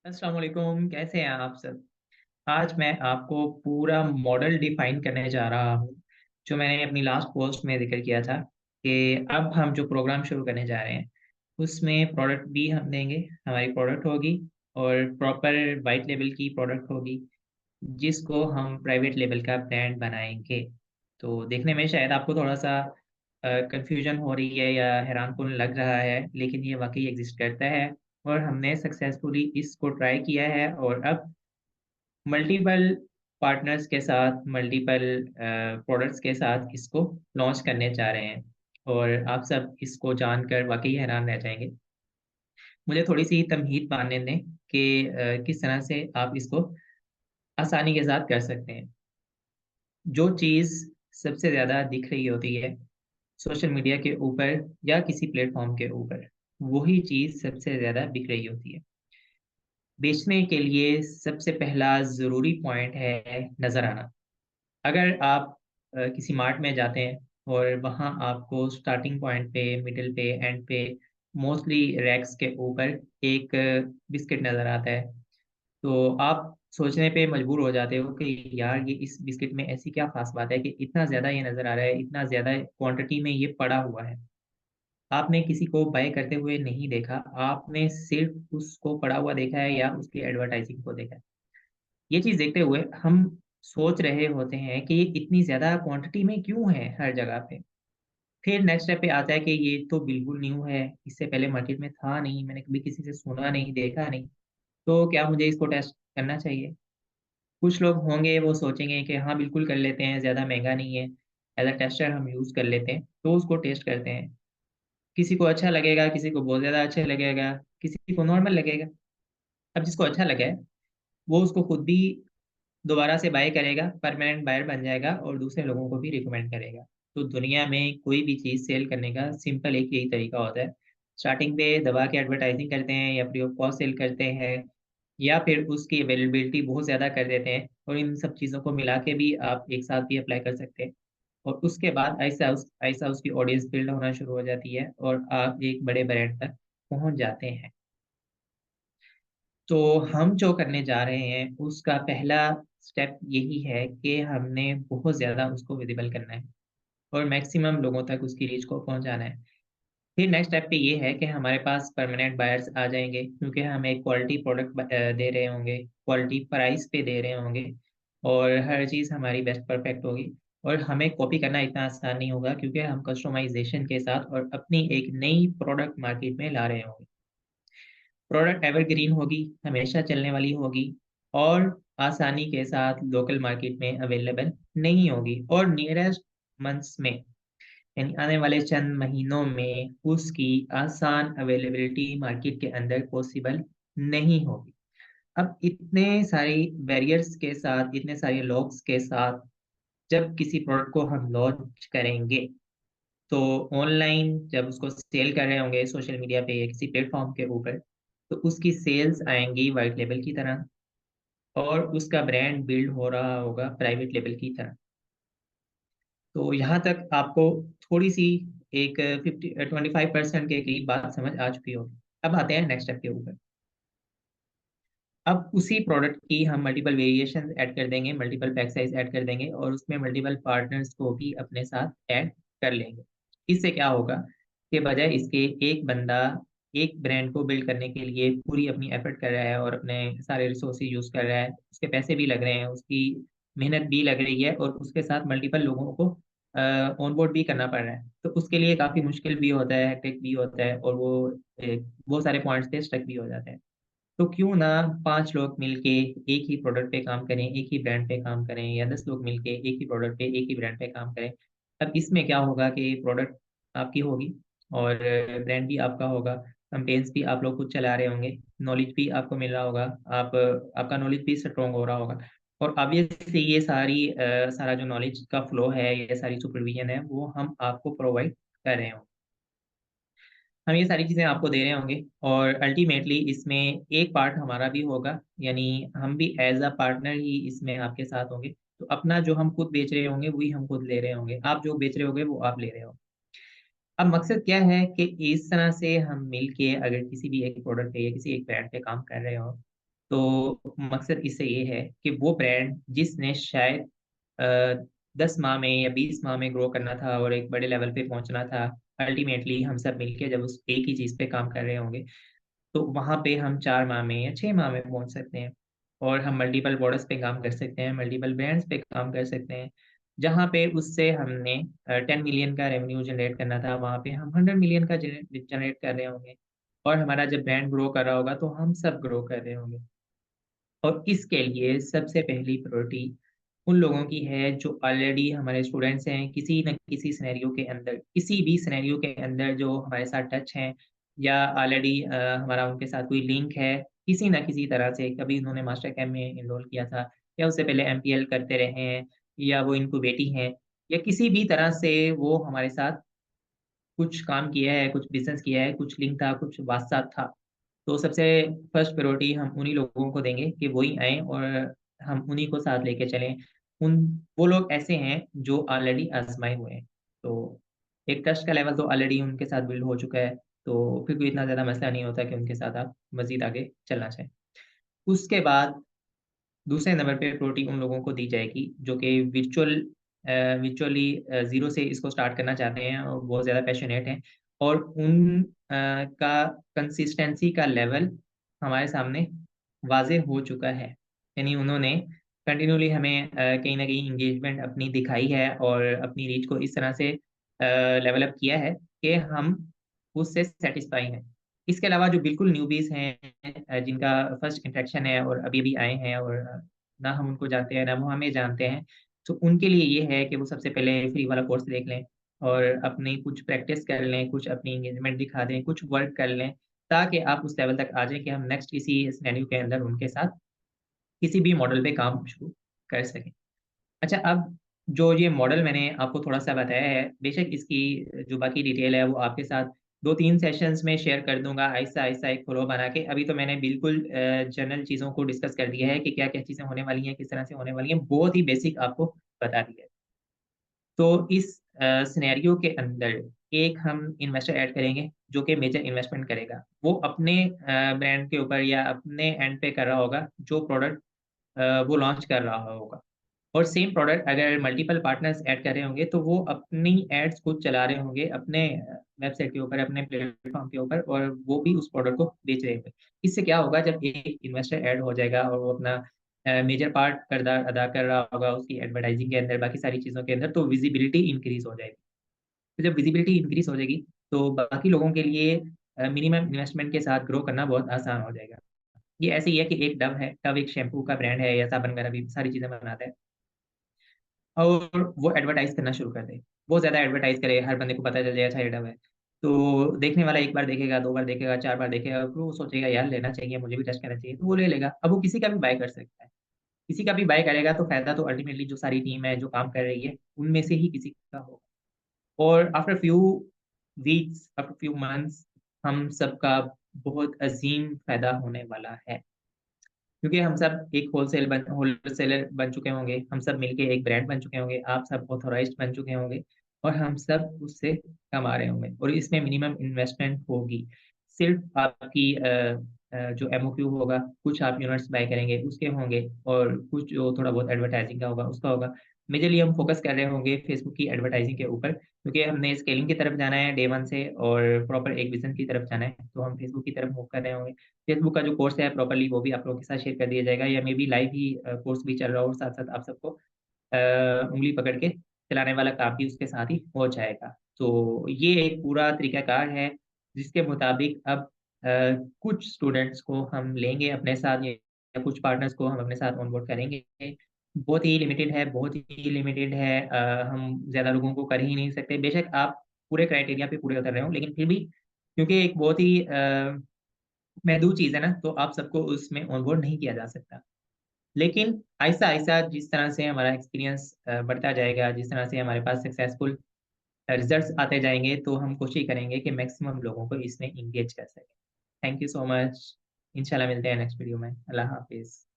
अस्सलाम वालेकुम, कैसे हैं आप सब। आज मैं आपको पूरा मॉडल डिफाइन करने जा रहा हूँ जो मैंने अपनी लास्ट पोस्ट में जिक्र किया था कि अब हम जो प्रोग्राम शुरू करने जा रहे हैं उसमें प्रोडक्ट भी हम देंगे। हमारी प्रोडक्ट होगी और प्रॉपर वाइट लेवल की प्रोडक्ट होगी जिसको हम प्राइवेट लेवल का ब्रांड बनाएंगे। तो देखने में शायद आपको थोड़ा सा कंफ्यूजन हो रही है या हैरानकुन लग रहा है, लेकिन ये वाकई एग्जिस्ट करता है और हमने सक्सेसफुली इसको ट्राई किया है और अब मल्टीपल पार्टनर्स के साथ मल्टीपल प्रोडक्ट्स के साथ इसको लॉन्च करने जा रहे हैं और आप सब इसको जानकर वाकई हैरान रह जाएंगे। मुझे थोड़ी सी तमहीद मानने दें कि किस तरह से आप इसको आसानी के साथ कर सकते हैं। जो चीज़ सबसे ज़्यादा दिख रही होती है सोशल मीडिया के ऊपर या किसी प्लेटफॉर्म के ऊपर, वही चीज़ सबसे ज़्यादा बिक रही होती है। बेचने के लिए सबसे पहला ज़रूरी पॉइंट है नज़र आना। अगर आप किसी मार्ट में जाते हैं और वहाँ आपको स्टार्टिंग पॉइंट पे, मिडल पे, एंड पे मोस्टली रैक्स के ऊपर एक बिस्किट नज़र आता है, तो आप सोचने पे मजबूर हो जाते हो कि यार ये इस बिस्किट में ऐसी क्या ख़ास बात है कि इतना ज़्यादा ये नज़र आ रहा है, इतना ज़्यादा क्वांटिटी में ये पड़ा हुआ है। आपने किसी को बाय करते हुए नहीं देखा, आपने सिर्फ़ उसको पड़ा हुआ देखा है या उसकी एडवर्टाइज़िंग को देखा है। ये चीज़ देखते हुए हम सोच रहे होते हैं कि ये इतनी ज़्यादा क्वांटिटी में क्यों है हर जगह पे। फिर नेक्स्ट स्टेप पे आता है कि ये तो बिल्कुल न्यू है, इससे पहले मार्केट में था नहीं, मैंने कभी किसी से सुना नहीं, देखा नहीं, तो क्या मुझे इसको टेस्ट करना चाहिए? कुछ लोग होंगे वो सोचेंगे कि हाँ, बिल्कुल कर लेते हैं, ज़्यादा महँगा नहीं है, एज़ अ टेस्टर हम यूज़ कर लेते हैं, तो उसको टेस्ट करते हैं। किसी को अच्छा लगेगा, किसी को बहुत ज़्यादा अच्छा लगेगा, किसी को नॉर्मल लगेगा। अब जिसको अच्छा लगा है, वो उसको खुद भी दोबारा से बाय करेगा, परमानेंट बायर बन जाएगा और दूसरे लोगों को भी रिकमेंड करेगा। तो दुनिया में कोई भी चीज़ सेल करने का सिंपल एक यही तरीका होता है। स्टार्टिंग पे दबा के एडवर्टाइज़िंग करते हैं या फ्री ऑफ कॉस्ट सेल करते हैं या फिर उसकी अवेलेबिलिटी बहुत ज़्यादा कर देते हैं और इन सब चीज़ों को मिला के भी आप एक साथ भी अप्लाई कर सकते हैं। और उसके बाद ऐसा उसकी ऑडियंस बिल्ड होना शुरू हो जाती है और आप एक बड़े ब्रांड तक पहुँच जाते हैं। तो हम जो करने जा रहे हैं उसका पहला स्टेप यही है कि हमने बहुत ज़्यादा उसको विज़िबल करना है और मैक्सिमम लोगों तक उसकी रीच को पहुँचाना है। फिर नेक्स्ट स्टेप पे ये है कि हमारे पास परमानेंट बायर्स आ जाएँगे क्योंकि हम एक क्वालिटी प्रोडक्ट दे रहे होंगे, क्वालिटी प्राइस पे दे रहे होंगे और हर चीज़ हमारी बेस्ट परफेक्ट होगी और हमें कॉपी करना इतना आसान नहीं होगा क्योंकि हम कस्टमाइज़ेशन के साथ और अपनी एक नई प्रोडक्ट मार्केट में ला रहे होंगे। प्रोडक्ट एवरग्रीन होगी, हमेशा चलने वाली होगी और आसानी के साथ लोकल मार्केट में अवेलेबल नहीं होगी और नियरेस्ट मंथ्स में यानी आने वाले चंद महीनों में उसकी आसान अवेलेबिलिटी मार्केट के अंदर पॉसिबल नहीं होगी। अब इतने सारी बैरियर्स के साथ, इतने सारे लॉक्स के साथ जब किसी प्रोडक्ट को हम लॉन्च करेंगे, तो ऑनलाइन जब उसको सेल कर रहे होंगे सोशल मीडिया पे या किसी प्लेटफ़ॉर्म के ऊपर, तो उसकी सेल्स आएँगी व्हाइट लेबल की तरह और उसका ब्रांड बिल्ड हो रहा होगा प्राइवेट लेबल की तरह। तो यहाँ तक आपको थोड़ी-सी एक 25% के करीब बात समझ आ चुकी होगी। अब आते हैं नेक्स्ट स्टेप के ऊपर। अब उसी प्रोडक्ट की हम मल्टीपल वेरिएशंस ऐड कर देंगे, मल्टीपल पैक साइज़ ऐड कर देंगे और उसमें मल्टीपल पार्टनर्स को भी अपने साथ ऐड कर लेंगे। इससे क्या होगा कि बजाय इसके एक बंदा एक ब्रांड को बिल्ड करने के लिए पूरी अपनी एफर्ट कर रहा है और अपने सारे रिसोर्सेज़ यूज़ कर रहा है, उसके पैसे भी लग रहे हैं, उसकी मेहनत भी लग रही है और उसके साथ मल्टीपल लोगों को ऑनबोर्ड भी करना पड़ रहा है। तो उसके लिए काफ़ी मुश्किल भी होता है, हेक्टिक भी होता है और वो बहुत सारे पॉइंट्स पे स्टक भी हो जाते हैं। तो क्यों ना 5 लोग मिलके एक ही प्रोडक्ट पे काम करें, एक ही ब्रांड पे काम करें या 10 लोग मिलके एक ही प्रोडक्ट पे, एक ही ब्रांड पे काम करें। अब इसमें क्या होगा कि प्रोडक्ट आपकी होगी और ब्रांड भी आपका होगा, कैम्पेन्स भी आप लोग खुद चला रहे होंगे, नॉलेज भी आपको मिल रहा होगा, आपका नॉलेज भी स्ट्रॉन्ग हो रहा होगा और ऑब्वियसली ये सारा जो नॉलेज का फ्लो है, ये सारी सुपरविज़न है, वो हम आपको प्रोवाइड कर रहे होंगे। हम ये सारी चीज़ें आपको दे रहे होंगे और अल्टीमेटली इसमें एक पार्ट हमारा भी होगा, यानी हम भी एज़ अ पार्टनर ही इसमें आपके साथ होंगे। तो अपना जो हम खुद बेच रहे होंगे, वही हम खुद ले रहे होंगे। आप जो बेच रहे होंगे, वो आप ले रहे हो। अब मकसद क्या है कि इस तरह से हम मिल के अगर किसी भी एक प्रोडक्ट पे या किसी एक ब्रांड पे काम कर रहे हो, तो मकसद इससे ये है कि वो ब्रांड जिसने शायद 10 माह में या 20 माह में ग्रो करना था और एक बड़े लेवल पे पहुंचना था, अल्टीमेटली हम सब मिलके जब उस एक ही चीज़ पे काम कर रहे होंगे, तो वहाँ पे हम 4 माह में या 6 माह में पहुँच सकते हैं और हम मल्टीपल बॉर्डर्स पे काम कर सकते हैं, मल्टीपल ब्रांड्स पे काम कर सकते हैं। जहाँ पे उससे हमने 10 मिलियन का रेवेन्यू जनरेट करना था, वहाँ पे हम 100 मिलियन का जनरेट कर रहे होंगे और हमारा जब ब्रांड ग्रो कर रहा होगा, तो हम सब ग्रो कर रहे होंगे। और इसके लिए सबसे पहली प्रायोरिटी उन लोगों की है जो ऑलरेडी हमारे स्टूडेंट्स हैं, किसी न किसी सिनेरियो के अंदर, किसी भी सिनेरियो के अंदर जो हमारे साथ टच हैं या ऑलरेडी हमारा उनके साथ कोई लिंक है, किसी न किसी तरह से कभी उन्होंने मास्टर कैम्प में एनरोल किया था या उससे पहले एमपीएल करते रहे हैं या वो इनक्यूबेटी हैं या किसी भी तरह से वो हमारे साथ कुछ काम किया है, कुछ बिज़नेस किया है, कुछ लिंक था, कुछ वास्ता था। तो सबसे फर्स्ट प्रायोरिटी हम उन्हीं लोगों को देंगे कि वही आएँ और हम उन्हीं को साथ लेके चलें। उन वो लोग ऐसे हैं जो ऑलरेडी आज़माए हुए हैं। तो एक ट्रस्ट का लेवल तो ऑलरेडी उनके साथ बिल्ड हो चुका है, तो फिर कोई इतना ज़्यादा मसला नहीं होता कि उनके साथ आप मज़ीद आगे चलना चाहें। उसके बाद दूसरे नंबर पे प्रायोरिटी उन लोगों को दी जाएगी जो कि विर्चुअली ज़ीरो से इसको स्टार्ट करना चाहते हैं और बहुत ज़्यादा पैशनेट हैं और का कंसिस्टेंसी का लेवल हमारे सामने वाज़ेह हो चुका है। यानी उन्होंने कंटिन्यूअली हमें कहीं न कहीं एंगेजमेंट अपनी दिखाई है और अपनी रीच को इस तरह से लेवल अप किया है कि हम उससे सैटिस्फाई हैं। इसके अलावा जो बिल्कुल न्यूबीज़ हैं जिनका फर्स्ट इंटरेक्शन है और अभी-अभी आए हैं और ना हम उनको जानते हैं, ना वो हमें जानते हैं, तो उनके लिए ये है कि वो सबसे पहले फ्री वाला कोर्स देख लें और अपनी कुछ प्रैक्टिस कर लें, कुछ अपनी एंगेजमेंट दिखा दें, कुछ वर्क कर लें, ताकि आप उस लेवल तक आ जाएँ कि हम नेक्स्ट किसी सिनेरियो के अंदर उनके साथ किसी भी मॉडल पे काम शुरू कर सकें। अच्छा, अब जो ये मॉडल मैंने आपको थोड़ा-सा बताया है, बेशक इसकी जो बाकी डिटेल है वो आपके साथ 2-3 सेशंस में शेयर कर दूँगा आहिस्ता-आहिस्ता एक फ्लो बना के। अभी तो मैंने बिल्कुल जनरल चीज़ों को डिस्कस कर दिया है कि क्या-क्या चीज़ें होने वाली हैं, किस तरह से होने वाली हैं, बहुत ही बेसिक आपको बता दिया है। तो इस सिनेरियो के अंदर एक हम इन्वेस्टर ऐड करेंगे जो कि मेजर इन्वेस्टमेंट करेगा। वो अपने ब्रांड के ऊपर या अपने एंड पे कर रहा होगा जो प्रोडक्ट वो लॉन्च कर रहा होगा। और सेम प्रोडक्ट अगर मल्टीपल पार्टनर्स ऐड कर रहे होंगे, तो वो अपनी एड्स खुद चला रहे होंगे अपने वेबसाइट के ऊपर, अपने प्लेटफ़ॉर्म के ऊपर और वो भी उस प्रोडक्ट को बेच रहे होंगे। इससे क्या होगा जब एक इन्वेस्टर ऐड हो जाएगा और वो अपना मेजर पार्ट किरदार अदा कर रहा होगा उसकी एडवर्टाइज़िंग के अंदर, बाकी सारी चीज़ों के अंदर, तो विज़िबिलिटी इंक्रीज़ हो जाएगी। तो जब विज़िबिलिटी इंक्रीज़ हो जाएगी, तो बाकी लोगों के लिए मिनिमम इन्वेस्टमेंट के साथ ग्रो करना बहुत आसान हो जाएगा। ये ऐसे ही है कि एक डव है, डव एक शैम्पू का ब्रांड है या साबुन वगैरह भी सारी चीज़ें बनाता है। और वो एडवर्टाइज़ करना शुरू कर दे। बहुत ज़्यादा एडवर्टाइज़ करे, हर बंदे को पता चल जाए अच्छा ये डव है। तो देखने वाला 1 बार देखेगा, 2 बार देखेगा, 4 बार देखेगा, फिर वो सोचेगा यार लेना चाहिए, मुझे भी टेस्ट करना चाहिए, तो वो ले लेगा। अब वो किसी का भी बाय कर सकता है। किसी का भी बाय करेगा तो फ़ायदा तो अल्टीमेटली जो सारी टीम है, जो काम कर रही है, उनमें से ही किसी का होगा। और after few weeks, after few months हम सबका बहुत अज़ीम फ़ायदा होने वाला है। क्योंकि हम सब एक होलसेलर बन चुके होंगे, हम सब मिलके एक ब्रांड बन चुके होंगे, आप सब ऑथराइज़्ड बन चुके होंगे और हम सब उससे कमा रहे होंगे और इसमें मिनिमम इन्वेस्टमेंट होगी। सिर्फ़ आपकी जो एमओक्यू होगा, कुछ आप यूनिट्स बाय करेंगे उसके होंगे और कुछ जो थोड़ा बहुत एडवर्टाइज़िंग का होगा, उसका होगा। मेजरली हम फ़ोकस कर रहे होंगे फेसबुक की एडवर्टाइज़िंग के ऊपर क्योंकि हमने स्केलिंग की तरफ जाना है डे 1 से और प्रॉपर एक विज़न की तरफ जाना है, तो हम फेसबुक की तरफ मूव कर रहे होंगे। फेसबुक का जो कोर्स है प्रॉपर्ली वो भी आप लोगों के साथ शेयर कर दिया जाएगा या may be live he course भी चल रहा हो साथ-साथ आप सबको उँगली पकड़ के चलाने वाला काम भी उसके साथ ही हो जाएगा। तो ये एक पूरा तरीकाकार है जिसके मुताबिक अब कुछ स्टूडेंट्स को हम लेंगे अपने साथ या कुछ पार्टनर्स को हम अपने साथ ऑनबोर्ड करेंगे। बहुत ही लिमिटेड है हम ज़्यादा लोगों को कर ही नहीं सकते। बेशक आप पूरे क्राइटेरिया पे पूरे उतर रहे हो लेकिन फिर भी क्योंकि एक बहुत ही महदूद चीज़ है ना, तो आप सबको उसमें ऑनबोर्ड नहीं किया जा सकता। लेकिन आहिस्ता-आहिस्ता जिस तरह से हमारा एक्सपीरियंस बढ़ता जाएगा, जिस तरह से हमारे पास सक्सेसफुल रिज़ल्ट्स आते जाएँगे, तो हम कोशिश करेंगे कि मैक्सिमम लोगों को इसमें एंगेज कर सकें। Thank you so much. इंशाल्लाह मिलते हैं नेक्स्ट वीडियो में। अल्लाह हाफ़िज़।